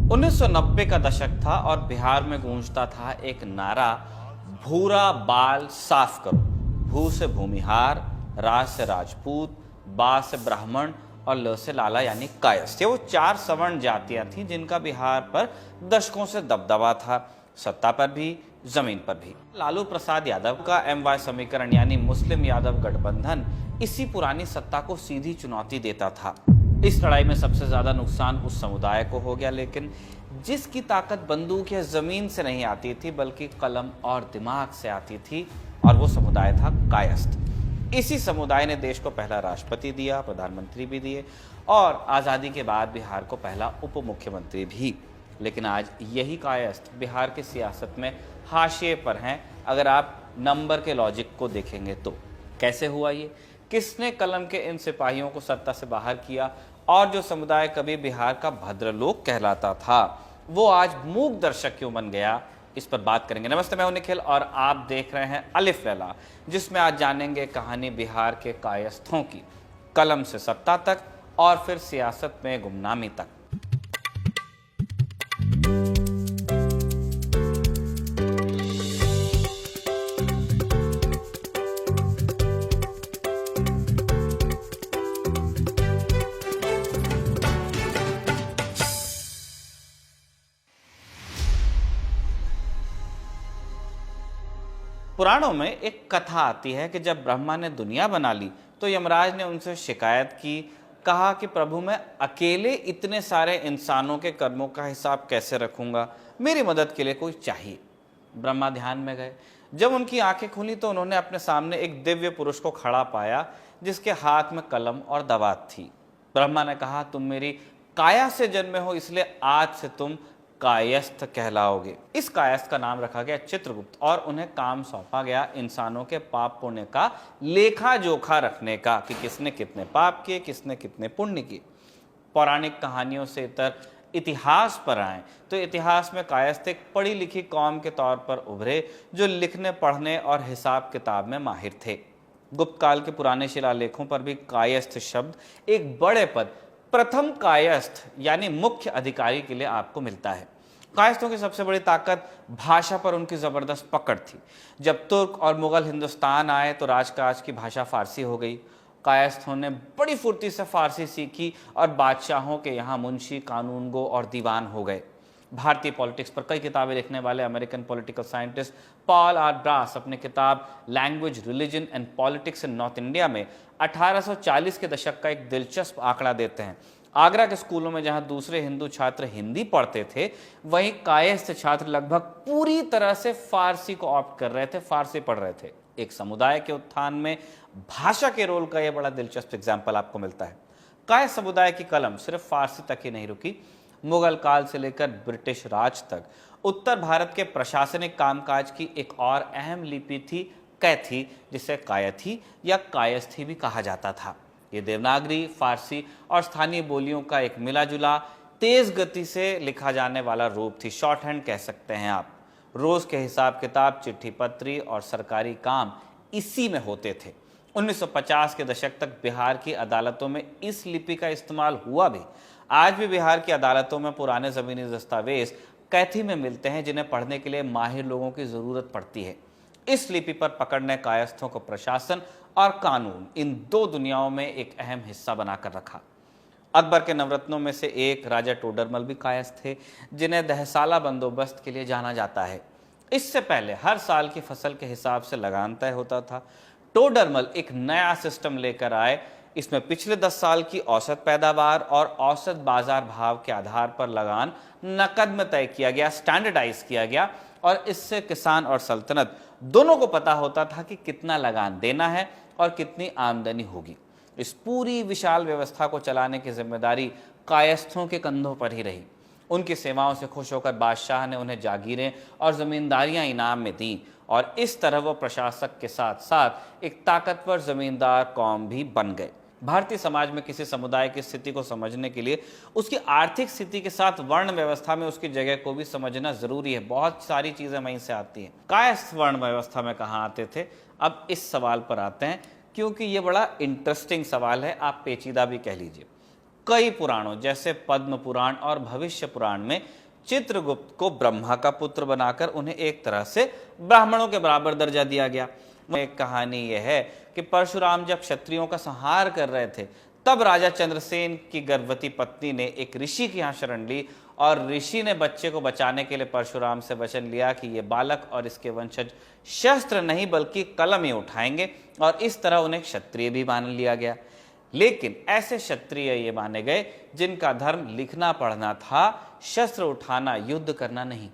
1990 का दशक था और बिहार में गूंजता था एक नारा, भूरा बाल साफ करो। भू से भूमिहार, राज से राजपूत, बा से ब्राह्मण और ल से लाला यानी कायस्थ। ये वो 4 सवर्ण जातियां थीं जिनका बिहार पर दशकों से दबदबा था, सत्ता पर भी, जमीन पर भी। लालू प्रसाद यादव का MY समीकरण यानी मुस्लिम यादव गठबंधन इसी पुरानी सत्ता को सीधी चुनौती देता था। इस लड़ाई में सबसे ज्यादा नुकसान उस समुदाय को हो गया, लेकिन जिसकी ताकत बंदूक या जमीन से नहीं आती थी बल्कि कलम और दिमाग से आती थी, और वो समुदाय था कायस्थ। इसी समुदाय ने देश को पहला राष्ट्रपति दिया, प्रधानमंत्री भी दिए और आजादी के बाद बिहार को पहला उप मुख्यमंत्री भी। लेकिन आज यही कायस्थ बिहार की सियासत में हाशिए पर हैं। अगर आप नंबर के लॉजिक को देखेंगे तो कैसे हुआ ये, किसने कलम के इन सिपाहियों को सत्ता से बाहर किया, और जो समुदाय कभी बिहार का भद्रलोक कहलाता था वो आज मूक दर्शक क्यों बन गया, इस पर बात करेंगे। नमस्ते, मैं हूं निखिल और आप देख रहे हैं अलिफ लैला, जिसमें आज जानेंगे कहानी बिहार के कायस्थों की, कलम से सत्ता तक और फिर सियासत में गुमनामी तक। पुराणों में एक कथा आती है कि जब ब्रह्मा ने दुनिया बना ली तो यमराज ने उनसे शिकायत की, कहा कि प्रभु मैं अकेले इतने सारे इंसानों के कर्मों का हिसाब कैसे रखूंगा, मेरी मदद के लिए कोई चाहिए। ब्रह्मा ध्यान में गए। जब उनकी आंखें खुली तो उन्होंने अपने सामने एक दिव्य पुरुष को खड़ा पाया जिसके हाथ में कलम और दवात थी। ब्रह्मा ने कहा, तुम मेरी काया से जन्मे हो, इसलिए आज से तुम कायस्थ कहलाओगे। इस कायस्थ का नाम रखा गया चित्रगुप्त और उन्हें काम सौंपा गया इंसानों के पाप पुण्य का लेखा जोखा रखने का, कि किसने कितने पाप किए, किसने कितने पुण्य किए। पौराणिक कहानियों से इतर इतिहास पर आए तो इतिहास में कायस्थ एक पढ़ी लिखी कौम के तौर पर उभरे जो लिखने पढ़ने और हिसाब किताब में माहिर थे। गुप्त काल के पुराने शिलालेखों पर भी कायस्थ शब्द एक बड़े पद, प्रथम कायस्थ यानी मुख्य अधिकारी के लिए आपको मिलता है। कायस्थों की सबसे बड़ी ताकत भाषा पर उनकी जबरदस्त पकड़ थी। जब तुर्क और मुगल हिंदुस्तान आए तो राजकाज की भाषा फारसी हो गई। कायस्थों ने बड़ी फुर्ती से फारसी सीखी और बादशाहों के यहाँ मुंशी, कानूनगो और दीवान हो गए। भारतीय पॉलिटिक्स पर कई किताबें लिखने वाले American political scientist Paul R Brass अपने किताब language, religion and politics in North India में 1840 के दशक का एक दिलचस्प आंकड़ा देते हैं। आगरा के स्कूलों में जहां दूसरे हिंदू छात्र हिंदी पढ़ते थे, वहीं कायस्थ छात्र लगभग पूरी तरह से फारसी को ऑप्ट कर रहे थे, फारसी पढ़ रहे थे। एक समुदाय के उत्थान में भाषा के रोल का यह बड़ा दिलचस्प एग्जाम्पल आपको मिलता है। कायस्थ समुदाय की कलम सिर्फ फारसी तक ही नहीं रुकी। मुगल काल से लेकर ब्रिटिश राज तक उत्तर भारत के प्रशासनिक कामकाज की एक और अहम लिपि थी कैथी, जिसे कायथी या कायस्थी भी कहा जाता था। ये देवनागरी, फारसी और स्थानीय बोलियों का एक मिला जुला, तेज गति से लिखा जाने वाला रूप थी। शॉर्ट हैंड कह सकते हैं आप। रोज के हिसाब किताब, चिट्ठी पत्री और सरकारी काम इसी में होते थे। 1950 के दशक तक बिहार की अदालतों में इस लिपि का इस्तेमाल हुआ भी। आज भी बिहार की अदालतों में पुराने जमीनी दस्तावेज कैथी में मिलते हैं, जिन्हें पढ़ने के लिए माहिर लोगों की जरूरत पड़ती है। इस लिपि पर पकड़ ने कायस्थों को प्रशासन और कानून, इन दो दुनियाओं में एक अहम हिस्सा बनाकर रखा। अकबर के नवरत्नों में से एक राजा टोडरमल भी कायस्थ थे, जिन्हें दहसाला बंदोबस्त के लिए जाना जाता है। इससे पहले हर साल की फसल के हिसाब से लगान तय होता था। टोडरमल एक नया सिस्टम लेकर आए। इसमें पिछले 10 साल की औसत पैदावार और औसत बाजार भाव के आधार पर लगान नकद में तय किया गया, स्टैंडर्डाइज किया गया, और इससे किसान और सल्तनत दोनों को पता होता था कि कितना लगान देना है और कितनी आमदनी होगी। इस पूरी विशाल व्यवस्था को चलाने की जिम्मेदारी कायस्थों के कंधों पर ही रही। उनकी सेवाओं से खुश होकर बादशाह ने उन्हें जागीरें और जमींदारियां इनाम में दी, और इस तरह वो प्रशासक के साथ साथ एक ताकतवर जमींदार कौम भी बन गए। भारतीय समाज में किसी समुदाय की स्थिति को समझने के लिए उसकी आर्थिक स्थिति के साथ वर्ण व्यवस्था में उसकी जगह को भी समझना जरूरी है। बहुत सारी चीजें वहीं से आती हैं। कायस्थ वर्ण व्यवस्था में कहाँ आते थे, अब इस सवाल पर आते हैं, क्योंकि ये बड़ा इंटरेस्टिंग सवाल है, आप पेचीदा भी कह लीजिए। कई पुराणों जैसे पद्म पुराण और भविष्य पुराण में चित्रगुप्त को ब्रह्मा का पुत्र बनाकर उन्हें एक तरह से ब्राह्मणों के बराबर दर्जा दिया गया। एक कहानी यह है कि परशुराम जब क्षत्रियों का संहार कर रहे थे, तब राजा चंद्रसेन की गर्भवती पत्नी ने एक ऋषि की यहाँ शरण ली और ऋषि ने बच्चे को बचाने के लिए परशुराम से वचन लिया कि ये बालक और इसके वंशज शस्त्र नहीं बल्कि कलम ही उठाएंगे, और इस तरह उन्हें क्षत्रिय भी मान लिया गया। लेकिन ऐसे क्षत्रिय ये माने गए जिनका धर्म लिखना पढ़ना था, शस्त्र उठाना, युद्ध करना नहीं।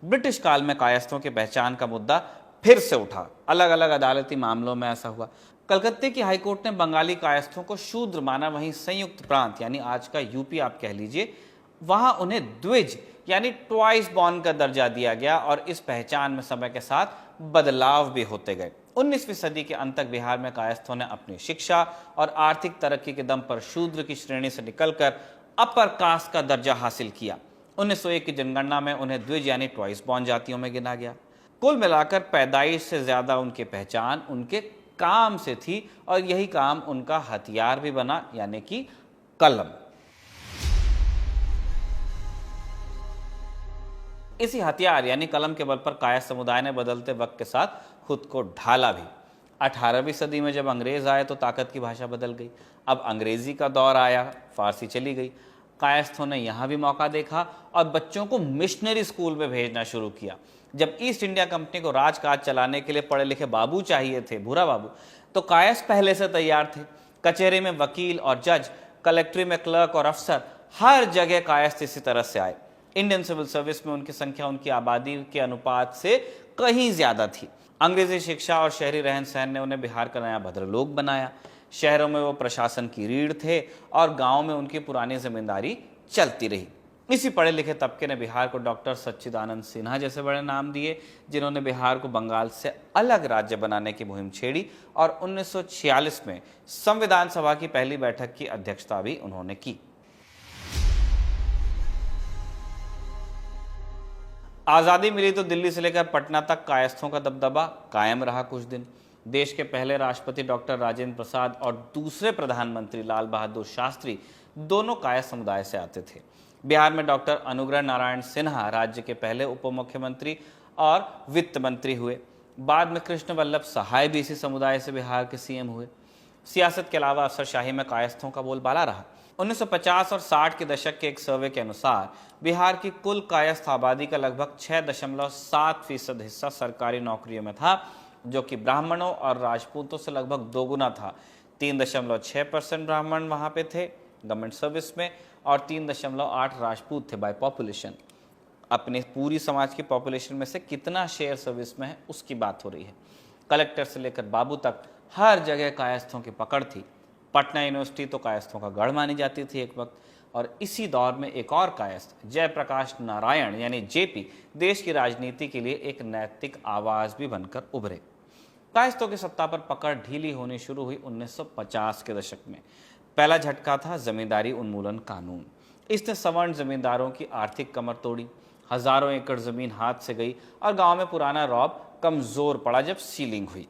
ब्रिटिश काल में कायस्थों की पहचान का मुद्दा फिर से उठा। अलग अलग अदालती मामलों में ऐसा हुआ। कलकत्ते की हाईकोर्ट ने बंगाली कायस्थों को शूद्र माना, वहीं संयुक्त प्रांत यानी आज का यूपी आप कह लीजिए, वहां उन्हें द्विज यानी ट्वाइस बॉर्न का दर्जा दिया गया, और इस पहचान में समय के साथ बदलाव भी होते गए। 19वीं सदी के अंत तक बिहार में कायस्थों ने अपनी शिक्षा और आर्थिक तरक्की के दम पर शूद्र की श्रेणी से निकलकर अपर कास्ट का दर्जा हासिल किया। 1901 की जनगणना में उन्हें द्विज यानी ट्वाइस बॉर्न जातियों में गिना गया। कुल मिलाकर पैदाइश से ज्यादा उनकी पहचान उनके काम से थी, और यही काम उनका हथियार भी बना, यानी कि कलम। इसी हथियार यानी कलम के बल पर कायस्थ समुदाय ने बदलते वक्त के साथ खुद को ढाला भी। 18वीं सदी में जब अंग्रेज आए तो ताकत की भाषा बदल गई। अब अंग्रेजी का दौर आया, फारसी चली गई। कायस्थों ने यहाँ भी मौका देखा और बच्चों को मिशनरी स्कूल में भेजना शुरू किया। जब ईस्ट इंडिया कंपनी को राजकाज चलाने के लिए पढ़े लिखे बाबू चाहिए थे, भूरा बाबू, तो कायस्थ पहले से तैयार थे। कचहरी में वकील और जज, कलेक्ट्री में क्लर्क और अफसर, हर जगह कायस्थ इसी तरह से आए। इंडियन सिविल सर्विस में उनकी संख्या उनकी आबादी के अनुपात से कहीं ज्यादा थी। अंग्रेजी शिक्षा और शहरी रहन सहन ने उन्हें बिहार का नया भद्रलोक बनाया। शहरों में वो प्रशासन की रीढ़ थे और गांव में उनकी पुरानी जिम्मेदारी चलती रही। इसी पढ़े लिखे तबके ने बिहार को डॉक्टर सच्चिदानंद सिन्हा जैसे बड़े नाम दिए, जिन्होंने बिहार को बंगाल से अलग राज्य बनाने की मुहिम छेड़ी, और 1946 में संविधान सभा की पहली बैठक की अध्यक्षता भी उन्होंने की। आज़ादी मिली तो दिल्ली से लेकर पटना तक कायस्थों का दबदबा कायम रहा कुछ दिन। देश के पहले राष्ट्रपति डॉक्टर राजेंद्र प्रसाद और दूसरे प्रधानमंत्री लाल बहादुर शास्त्री दोनों कायस्थ समुदाय से आते थे। बिहार में डॉक्टर अनुग्रह नारायण सिन्हा राज्य के पहले उप मुख्यमंत्री और वित्त मंत्री हुए। बाद में कृष्ण वल्लभ सहाय भी इसी समुदाय से बिहार के सीएम हुए। सियासत के अलावा अफसरशाही में कायस्थों का बोलबाला रहा। 1950 और 60 के दशक के एक सर्वे के अनुसार बिहार की कुल कायस्थ आबादी का लगभग 6.7% हिस्सा सरकारी नौकरियों में था, जो कि ब्राह्मणों और राजपूतों से लगभग दोगुना था। 3.6% ब्राह्मण वहां पे थे गवर्नमेंट सर्विस में, और 3.8 राजपूत थे बाय पॉपुलेशन। अपने पूरी समाज की पॉपुलेशन में से कितना शेयर सर्विस में है उसकी बात हो रही है। कलेक्टर से लेकर बाबू तक हर जगह कायस्थों की पकड़ थी। पटना यूनिवर्सिटी तो कायस्थों का गढ़ मानी जाती थी एक वक्त, और इसी दौर में एक और कायस्थ जयप्रकाश नारायण यानी जेपी देश की राजनीति के लिए एक नैतिक आवाज भी बनकर उभरे। कायस्थों की सत्ता पर पकड़ ढीली होनी शुरू हुई 1950 के दशक में। पहला झटका था जमींदारी उन्मूलन कानून। इसने सवर्ण जमींदारों की आर्थिक कमर तोड़ी। हजारों एकड़ जमीन हाथ से गई और गांव में पुराना रौब कमजोर पड़ा जब सीलिंग हुई।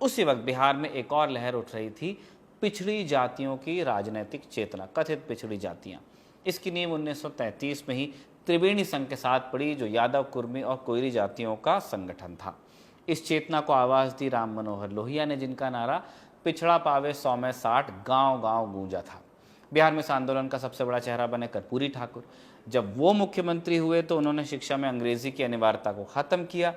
उसी वक्त बिहार में एक और लहर उठ रही थी, पिछड़ी जातियों की राजनीतिक चेतना, कथित पिछड़ी जातियां। इसकी नींव 1933 में ही त्रिवेणी संघ के साथ पड़ी, जो यादव, कुर्मी और कोयरी जातियों का संगठन था। इस चेतना को आवाज दी राम मनोहर लोहिया ने, जिनका नारा पिछड़ा पावे 100 में 60 गांव गांव गूंजा था। बिहार में इस आंदोलन का सबसे बड़ा चेहरा बने कर्पूरी ठाकुर। जब वो मुख्यमंत्री हुए तो उन्होंने शिक्षा में अंग्रेजी की अनिवार्यता को खत्म किया।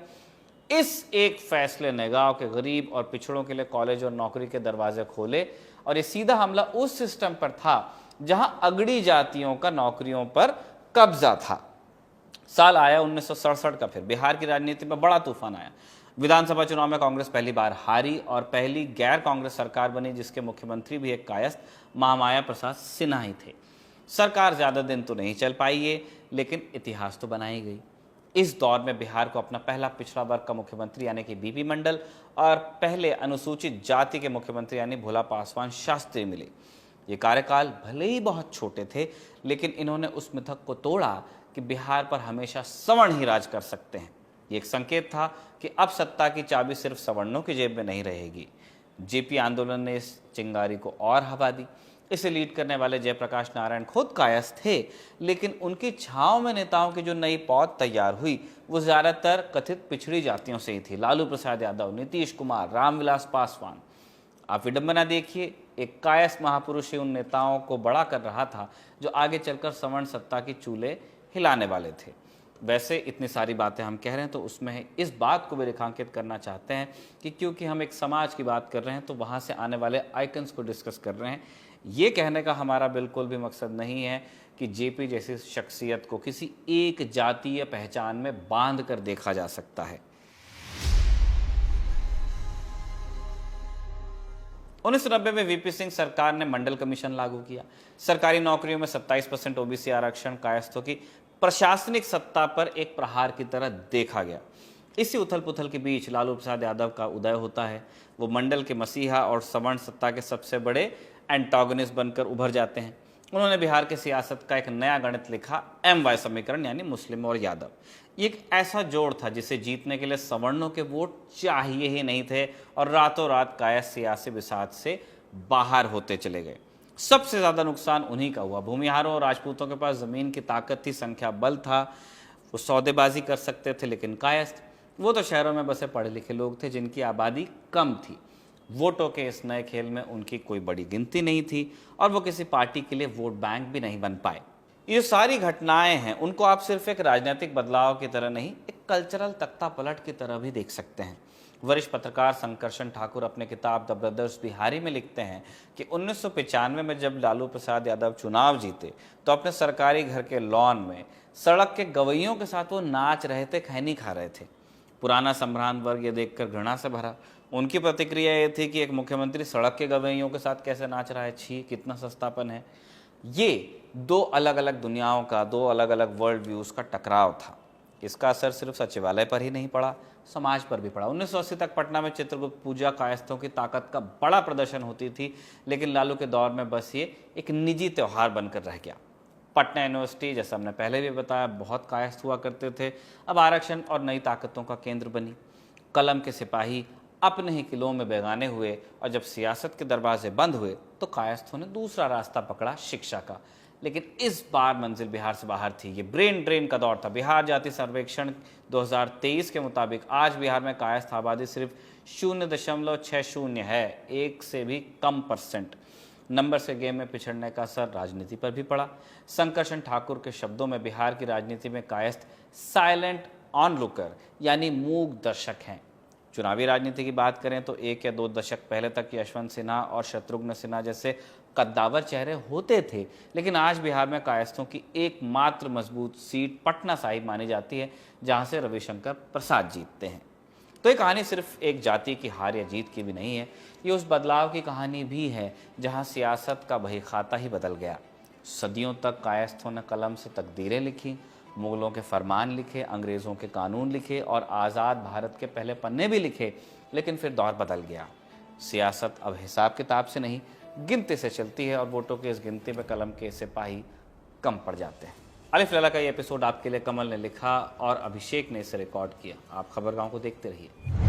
इस एक फैसले ने गांव के गरीब और पिछड़ों के लिए कॉलेज और नौकरी के दरवाजे खोले, और ये सीधा हमला उस सिस्टम पर था जहां अगड़ी जातियों का नौकरियों पर कब्जा था। साल आया 1967 का, फिर बिहार की राजनीति में बड़ा तूफान आया। विधानसभा चुनाव में कांग्रेस पहली बार हारी और पहली गैर कांग्रेस सरकार बनी, जिसके मुख्यमंत्री भी एक कायस्थ महामाया प्रसाद सिन्हा ही थे। सरकार ज्यादा दिन तो नहीं चल पाई है, लेकिन इतिहास तो बनाई गई। इस दौर में बिहार को अपना पहला पिछड़ा वर्ग का मुख्यमंत्री यानी कि बीपी मंडल और पहले अनुसूचित जाति के मुख्यमंत्री यानी भोला पासवान शास्त्री मिले। ये कार्यकाल भले ही बहुत छोटे थे, लेकिन इन्होंने उस मिथक को तोड़ा कि बिहार पर हमेशा सवर्ण ही राज कर सकते हैं। ये एक संकेत था कि अब सत्ता की चाबी सिर्फ सवर्णों की जेब में नहीं रहेगी। जेपी आंदोलन ने इस चिंगारी को और हवा दी। इसे लीड करने वाले जयप्रकाश नारायण खुद कायस्थ थे, लेकिन उनकी छांव में नेताओं की जो नई पौध तैयार हुई वो ज़्यादातर कथित पिछड़ी जातियों से ही थी। लालू प्रसाद यादव, नीतीश कुमार, रामविलास पासवान। आप विडंबना देखिए, एक कायस्थ महापुरुष ही उन नेताओं को बड़ा कर रहा था जो आगे चलकर सवर्ण सत्ता की चूल्हे हिलाने वाले थे। वैसे इतनी सारी बातें हम कह रहे हैं तो उसमें इस बात को भी रेखांकित करना चाहते हैं कि क्योंकि हम एक समाज की बात कर रहे हैं तो वहाँ से आने वाले आइकन्स को डिस्कस कर रहे हैं। ये कहने का हमारा बिल्कुल भी मकसद नहीं है कि जेपी जैसी शख्सियत को किसी एक जातीय पहचान में बांध कर देखा जा सकता है। 1990 में वीपी सिंह सरकार ने मंडल कमीशन लागू किया। सरकारी नौकरियों में 27% ओबीसी आरक्षण कायस्थों की प्रशासनिक सत्ता पर एक प्रहार की तरह देखा गया। इसी उथल पुथल के बीच लालू प्रसाद यादव का उदय होता है। वो मंडल के मसीहा और सवर्ण सत्ता के सबसे बड़े एंटागोनिस्ट बनकर उभर जाते हैं। उन्होंने बिहार की सियासत का एक नया गणित लिखा, MY समीकरण, यानी मुस्लिम और यादव। ये एक ऐसा जोड़ था जिसे जीतने के लिए सवर्णों के वोट चाहिए ही नहीं थे और रातों रात कायस्थ सियासी बिसात से बाहर होते चले गए। सबसे ज़्यादा नुकसान उन्हीं का हुआ। भूमिहारों और राजपूतों के पास ज़मीन की ताकत थी, संख्या बल था, वो सौदेबाजी कर सकते थे, लेकिन कायस्थ वो तो शहरों में बसे पढ़े लिखे लोग थे जिनकी आबादी कम थी। वोटों के इस नए खेल में उनकी कोई बड़ी गिनती नहीं थी और वो किसी पार्टी के लिए वोट बैंक भी नहीं बन पाए। ये सारी घटनाएं हैं, उनको आप सिर्फ एक राजनीतिक बदलाव की तरह नहीं, एक कल्चरल तख्ता पलट की तरह भी देख सकते हैं। वरिष्ठ पत्रकार शंकरशन ठाकुर अपने किताब द ब्रदर्स बिहारी में लिखते हैं कि 1995 में जब लालू प्रसाद यादव चुनाव जीते तो अपने सरकारी घर के लॉन में सड़क के गवैयों के साथ वो नाच रहे थे, खैनी खा रहे थे। पुराना सम्भ्रांत वर्ग ये देखकर घृणा से भरा। उनकी प्रतिक्रिया ये थी कि एक मुख्यमंत्री सड़क के गवैयों के साथ कैसे नाच रहा है, छी, कितना सस्तापन है। ये दो अलग अलग दुनियाओं का, दो अलग अलग वर्ल्ड व्यूज़ का टकराव था। इसका असर सिर्फ सचिवालय पर ही नहीं पड़ा, समाज पर भी पड़ा। 1980 तक पटना में चित्रगुप्त पूजा कायस्थों की ताकत का बड़ा प्रदर्शन होती थी, लेकिन लालू के दौर में बस ये एक निजी त्यौहार बनकर रह गया। पटना यूनिवर्सिटी, जैसा हमने पहले भी बताया, बहुत कायस्थ हुआ करते थे, अब आरक्षण और नई ताकतों का केंद्र बनी। कलम के सिपाही अपने ही किलों में बेगाने हुए और जब सियासत के दरवाजे बंद हुए तो कायस्थों ने दूसरा रास्ता पकड़ा, शिक्षा का। लेकिन इस बार मंजिल बिहार से बाहर थी। ये ब्रेन ड्रेन का दौर था। बिहार जाति सर्वेक्षण 2023 के मुताबिक आज बिहार में कायस्थ आबादी सिर्फ 0.60 है, 1 से भी कम %। नंबर से गेम में पिछड़ने का असर राजनीति पर भी पड़ा। शंकरशन ठाकुर के शब्दों में बिहार की राजनीति में कायस्थ साइलेंट ऑनलुकर यानी मूक दर्शक हैं। चुनावी राजनीति की बात करें तो 1 या 2 दशक पहले तक यशवंत सिन्हा और शत्रुघ्न सिन्हा जैसे कद्दावर चेहरे होते थे, लेकिन आज बिहार में कायस्थों की एकमात्र मजबूत सीट पटना साहिब मानी जाती है, जहां से रविशंकर प्रसाद जीतते हैं। तो ये कहानी सिर्फ एक जाति की हार या जीत की भी नहीं है, ये उस बदलाव की कहानी भी है जहां सियासत का बही खाता ही बदल गया। सदियों तक कायस्थों ने कलम से तकदीरें लिखी, मुगलों के फरमान लिखे, अंग्रेज़ों के कानून लिखे और आज़ाद भारत के पहले पन्ने भी लिखे, लेकिन फिर दौर बदल गया। सियासत अब हिसाब किताब से नहीं, गिनती से चलती है और वोटों की इस गिनती में कलम के सिपाही कम पड़ जाते हैं। अलिफ लैला का ये एपिसोड आपके लिए कमल ने लिखा और अभिषेक ने इसे रिकॉर्ड किया। आप खबरगांव को देखते रहिए।